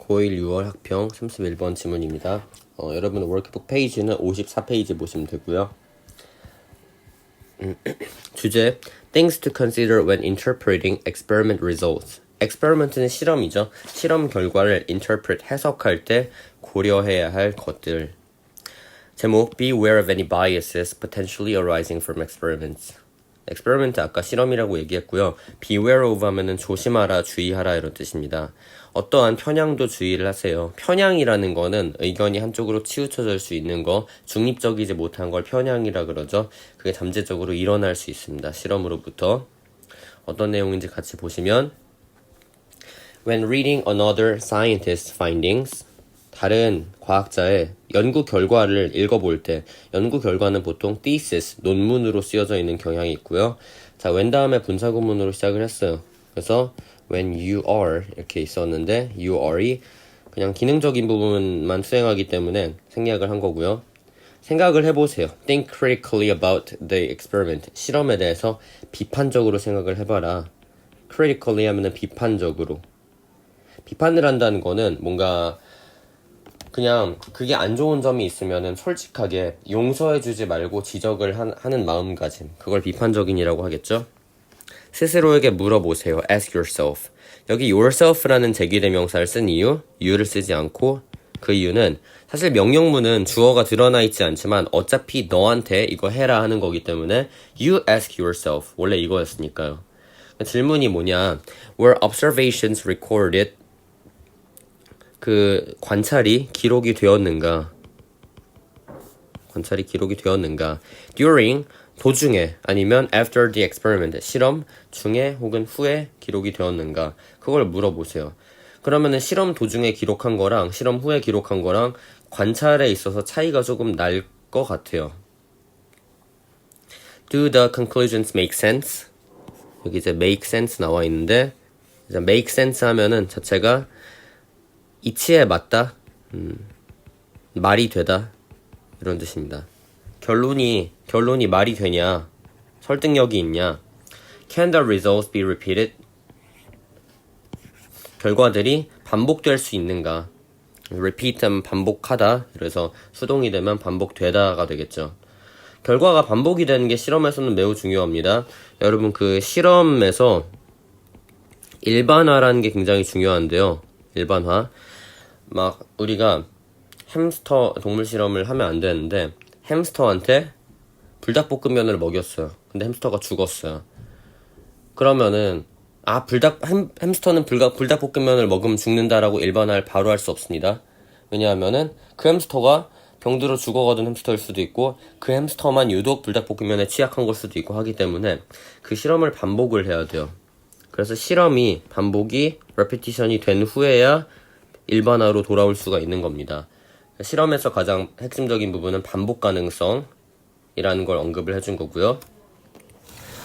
고1 6월 학평 31번 지문입니다. 여러분 워크북 페이지는 54페이지 보시면 되고요. 주제 Things to consider when interpreting experiment results. experiment는 실험이죠. 실험 결과를 interpret, 해석할 때 고려해야 할 것들. 제목 Beware of any biases potentially arising from experiments. experiment 아까 실험이라고 얘기했고요. beware of 하면은 조심하라, 주의하라 이런 뜻입니다. 어떠한 편향도 주의를 하세요. 편향이라는 거는 의견이 한쪽으로 치우쳐질 수 있는 거, 중립적이지 못한 걸 편향이라 그러죠. 그게 잠재적으로 일어날 수 있습니다. 실험으로부터. 어떤 내용인지 같이 보시면 When reading another scientist's findings, 다른 과학자의 연구 결과를 읽어볼 때 연구 결과는 보통 thesis, 논문으로 쓰여져 있는 경향이 있고요. 자, when 다음에 분사구문으로 시작을 했어요. 그래서 when you are 이렇게 있었는데 you are이 그냥 기능적인 부분만 수행하기 때문에 생략을 한 거고요. 생각을 해보세요. Think critically about the experiment. 실험에 대해서 비판적으로 생각을 해봐라. critically 하면은 비판적으로. 비판을 한다는 거는 뭔가 그냥 그게 안 좋은 점이 있으면은 솔직하게 용서해주지 말고 지적을 하는 마음가짐. 그걸 비판적인이라고 하겠죠. 스스로에게 물어보세요. Ask yourself. 여기 yourself라는 제기대명사를 쓴 이유, you를 쓰지 않고 그 이유는 사실 명령문은 주어가 드러나 있지 않지만 어차피 너한테 이거 해라 하는 거기 때문에 you ask yourself. 원래 이거였으니까요. 질문이 뭐냐. Were observations recorded? 그 관찰이 기록이 되었는가? 관찰이 기록이 되었는가? During 도중에 아니면 after the experiment 실험 중에 혹은 후에 기록이 되었는가? 그걸 물어보세요. 그러면은 실험 도중에 기록한 거랑 실험 후에 기록한 거랑 관찰에 있어서 차이가 조금 날 것 같아요. Do the conclusions make sense? 여기 이제 make sense 나와 있는데 이제 make sense 하면은 자체가 이치에 맞다, 말이 되다 이런 뜻입니다. 결론이 말이 되냐, 설득력이 있냐. Can the results be repeated? 결과들이 반복될 수 있는가. repeat 하면 반복하다. 그래서 수동이 되면 반복되다가 되겠죠. 결과가 반복이 되는 게 실험에서는 매우 중요합니다. 여러분 그 실험에서 일반화라는 게 굉장히 중요한데요. 일반화. 막 우리가 햄스터 동물 실험을 하면 안 되는데 햄스터한테 불닭볶음면을 먹였어요. 근데 햄스터가 죽었어요. 그러면은 햄스터는 불닭볶음면을 먹으면 죽는다라고 일반화를 바로 할 수 없습니다. 왜냐하면은 그 햄스터가 병들어 죽어가던 햄스터일 수도 있고 그 햄스터만 유독 불닭볶음면에 취약한 걸 수도 있고 하기 때문에 그 실험을 반복을 해야 돼요. 그래서 실험이 반복이 repetition이 된 후에야 일반화로 돌아올 수가 있는 겁니다. 실험에서 가장 핵심적인 부분은 반복 가능성이라는 걸 언급을 해준 거고요.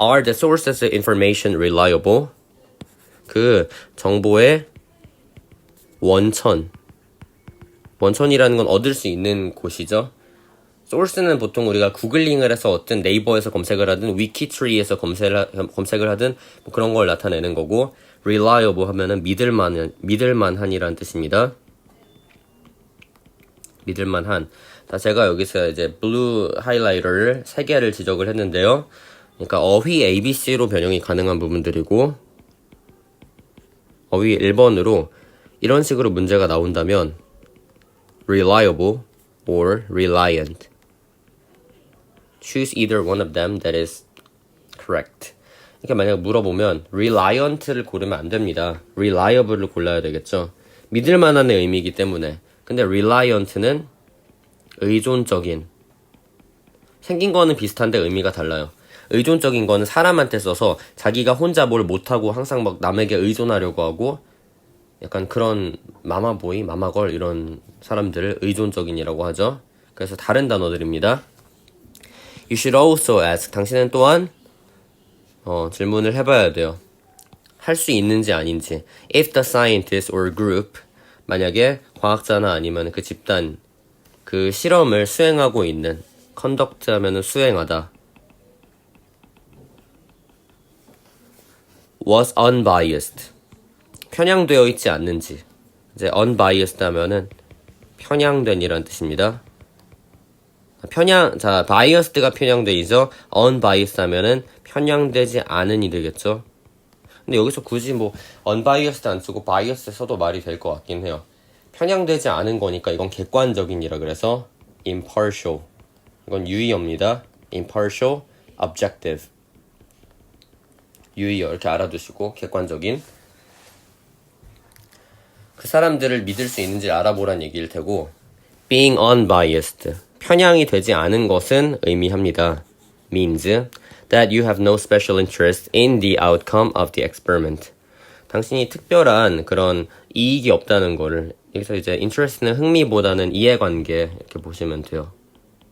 Are the sources of information reliable? 그 정보의 원천이라는 건 얻을 수 있는 곳이죠. source는 보통 우리가 구글링을 해서 어떤 네이버에서 검색을 하든 위키트리에서 검색을 하든 뭐 그런 걸 나타내는 거고 reliable 하면은 믿을만한이라는 뜻입니다. 믿을만한. 자, 제가 여기서 이제 블루 하이라이터를 3개를 지적을 했는데요. 그러니까 어휘 ABC로 변형이 가능한 부분들이고 어휘 1번으로 이런 식으로 문제가 나온다면 reliable or reliant. Choose either one of them that is correct. 이렇게 만약 물어보면 reliant를 고르면 안 됩니다. reliable을 골라야 되겠죠. 믿을 만한의 의미이기 때문에. 근데 reliant는 의존적인. 생긴 거는 비슷한데 의미가 달라요. 의존적인 거는 사람한테 써서 자기가 혼자 뭘 못하고 항상 막 남에게 의존하려고 하고 약간 그런 마마보이, 마마걸 이런 사람들을 의존적인이라고 하죠. 그래서 다른 단어들입니다. You should also ask. 당신은 또한 질문을 해봐야 돼요. 할 수 있는지 아닌지. If the scientist or group, 만약에 과학자나 아니면 그 집단, 그 실험을 수행하고 있는, conduct 하면은 수행하다. was unbiased. 편향되어 있지 않는지. 이제 unbiased 하면은 편향된이란 뜻입니다. biased가 편향된이죠. unbiased 하면은 편향되지 않은이 되겠죠. 근데 여기서 굳이 뭐 unbiased 안 쓰고 biased 써도 말이 될 것 같긴 해요. 편향되지 않은 거니까 이건 객관적인이라 그래서 impartial. 이건 유의어입니다. impartial, objective. 유의어 이렇게 알아두시고 객관적인. 그 사람들을 믿을 수 있는지 알아보란 얘기일 테고 being unbiased, 편향이 되지 않은 것은 의미합니다. means that you have no special interest in the outcome of the experiment. 당신이 특별한 그런 이익이 없다는 거를 여기서 이제 interest는 흥미보다는 이해관계 이렇게 보시면 돼요.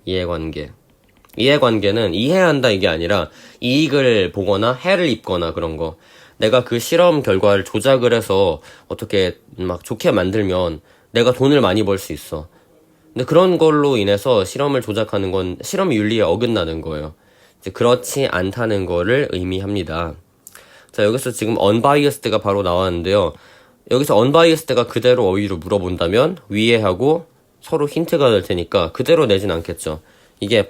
이해관계는 이해한다 이게 아니라 이익을 보거나 해를 입거나 그런 거. 내가 그 실험 결과를 조작을 해서 어떻게 막 좋게 만들면 내가 돈을 많이 벌 수 있어. 근데 그런 걸로 인해서 실험을 조작하는 건 실험 윤리에 어긋나는 거예요. 이제 그렇지 않다는 거를 의미합니다. 자, 여기서 지금 unbiased가 바로 나왔는데요. 여기서 unbiased가 그대로 어휘로 물어본다면 위에 하고 서로 힌트가 될 테니까 그대로 내진 않겠죠. 이게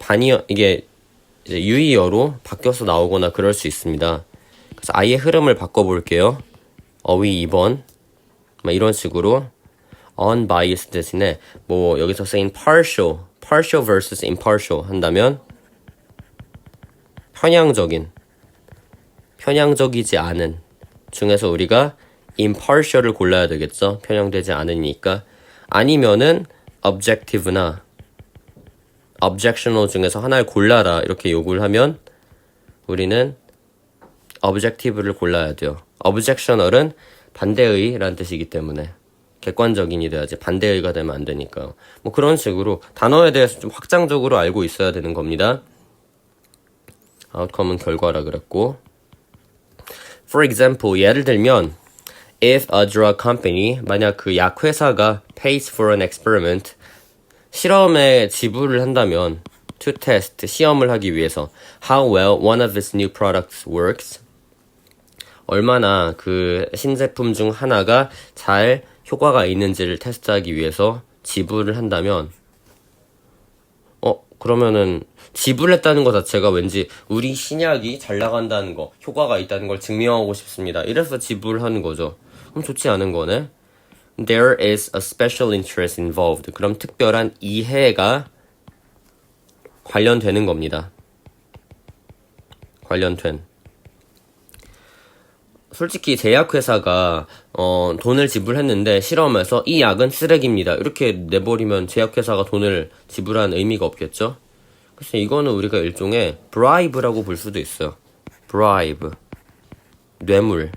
이게 이제 유의어로 바뀌어서 나오거나 그럴 수 있습니다. 그래서 아예 흐름을 바꿔볼게요. 어휘 2번 이런 식으로 unbiased 대신에 뭐 여기서 쓰인 partial versus impartial 한다면 편향적이지 않은 중에서 우리가 impartial을 골라야 되겠죠. 편향되지 않으니까. 아니면은 objective나 objectional 중에서 하나를 골라라 이렇게 요구를 하면 우리는 objective를 골라야 돼요. objectional은 반대의라는 뜻이기 때문에 객관적인이 돼야지 반대의가 되면 안 되니까. 뭐 그런 식으로 단어에 대해서 좀 확장적으로 알고 있어야 되는 겁니다. outcome은 결과라 그랬고. For example, 예를 들면 if a drug company, 만약 그 약회사가 pays for an experiment, 실험에 지불을 한다면 to test, 시험을 하기 위해서 how well one of its new products works, 얼마나 그 신제품 중 하나가 잘 효과가 있는지를 테스트하기 위해서 지불을 한다면 그러면은 지불했다는 것 자체가 왠지 우리 신약이 잘 나간다는 거, 효과가 있다는 걸 증명하고 싶습니다. 이래서 지불하는 거죠. 그럼 좋지 않은 거네. There is a special interest involved. 그럼 특별한 이해가 관련되는 겁니다. 관련된. 솔직히 제약회사가 돈을 지불했는데 실험에서 이 약은 쓰레기입니다. 이렇게 내버리면 제약회사가 돈을 지불한 의미가 없겠죠? 그래서 이거는 우리가 일종의 bribe라고 볼 수도 있어요. bribe. 뇌물.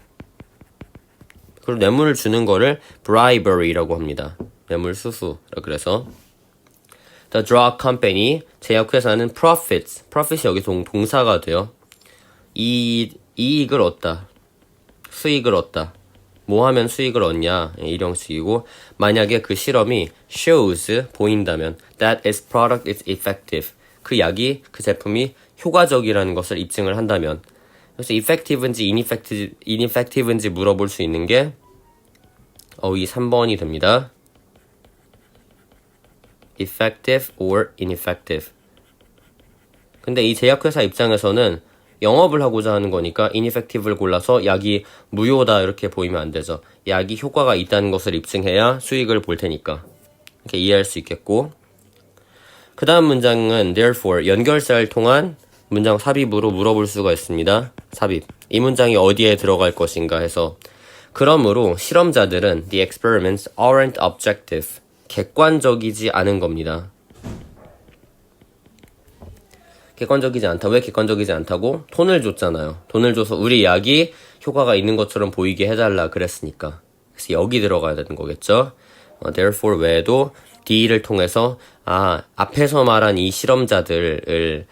그리고 뇌물을 주는 거를 bribery라고 합니다. 뇌물 수수라 그래서 The drug company, 제약회사는 profit이 여기 동사가 돼요. 이익을 얻다. 수익을 얻다. 뭐 하면 수익을 얻냐 이런 식이고 만약에 그 실험이 shows 보인다면 that its product is effective 그 약이 그 제품이 효과적이라는 것을 입증을 한다면 그래서 effectiven지 ineffectiven지 물어볼 수 있는 게 이 3번이 됩니다. effective or ineffective. 근데 이 제약회사 입장에서는 영업을 하고자 하는 거니까 ineffective를 골라서 약이 무효다 이렇게 보이면 안 되죠. 약이 효과가 있다는 것을 입증해야 수익을 볼 테니까. 이렇게 이해할 수 있겠고. 그 다음 문장은 therefore 연결사를 통한 문장 삽입으로 물어볼 수가 있습니다. 삽입. 이 문장이 어디에 들어갈 것인가 해서 그러므로 실험자들은 the experiments aren't objective. 객관적이지 않은 겁니다. 객관적이지 않다. 왜 객관적이지 않다고? 돈을 줬잖아요. 돈을 줘서 우리 약이 효과가 있는 것처럼 보이게 해달라 그랬으니까. 그래서 여기 들어가야 되는 거겠죠. therefore 외에도 D를 통해서 앞에서 말한 이 실험자들을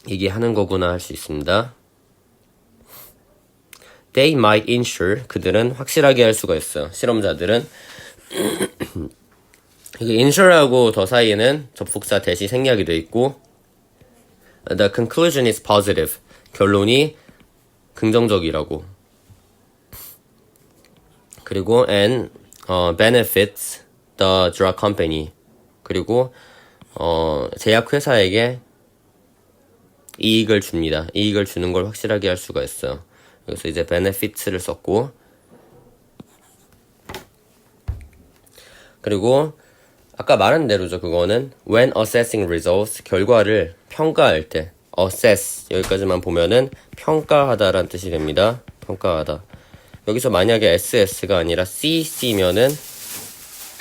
얘기하는 거구나 할 수 있습니다. They might ensure 그들은 확실하게 할 수가 있어요. 실험자들은 ensure하고 더 사이에는 접속사 대시 생략이 돼 있고 The conclusion is positive. 결론이 긍정적이라고. 그리고 and benefits the drug company. 그리고 제약회사에게 이익을 줍니다. 이익을 주는 걸 확실하게 할 수가 있어요. 그래서 이제 benefits를 썼고, 그리고 아까 말한 대로죠. 그거는 when assessing results, 결과를 평가할 때, assess 여기까지만 보면은 평가하다란 뜻이 됩니다. 평가하다. 여기서 만약에 SS가 아니라 CC면은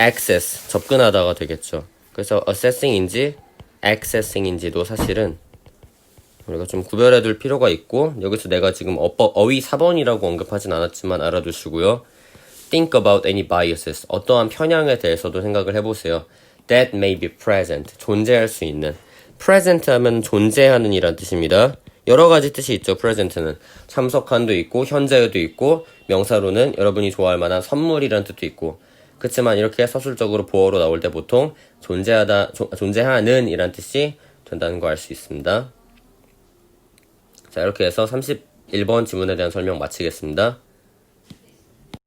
access, 접근하다가 되겠죠. 그래서 assessing인지 accessing인지도 사실은 우리가 좀 구별해 둘 필요가 있고, 여기서 내가 지금 어휘 4번이라고 언급하진 않았지만 알아두시고요. Think about any biases. 어떠한 편향에 대해서도 생각을 해보세요. That may be present. 존재할 수 있는. present 하면 존재하는 이란 뜻입니다. 여러 가지 뜻이 있죠. present는 참석한도 있고 현재도 있고, 명사로는 여러분이 좋아할 만한 선물이란 뜻도 있고. 그렇지만 이렇게 서술적으로 보어로 나올 때 보통 존재하는 이란 뜻이 된다는 거 알 수 있습니다. 자, 이렇게 해서 31번 지문에 대한 설명 마치겠습니다.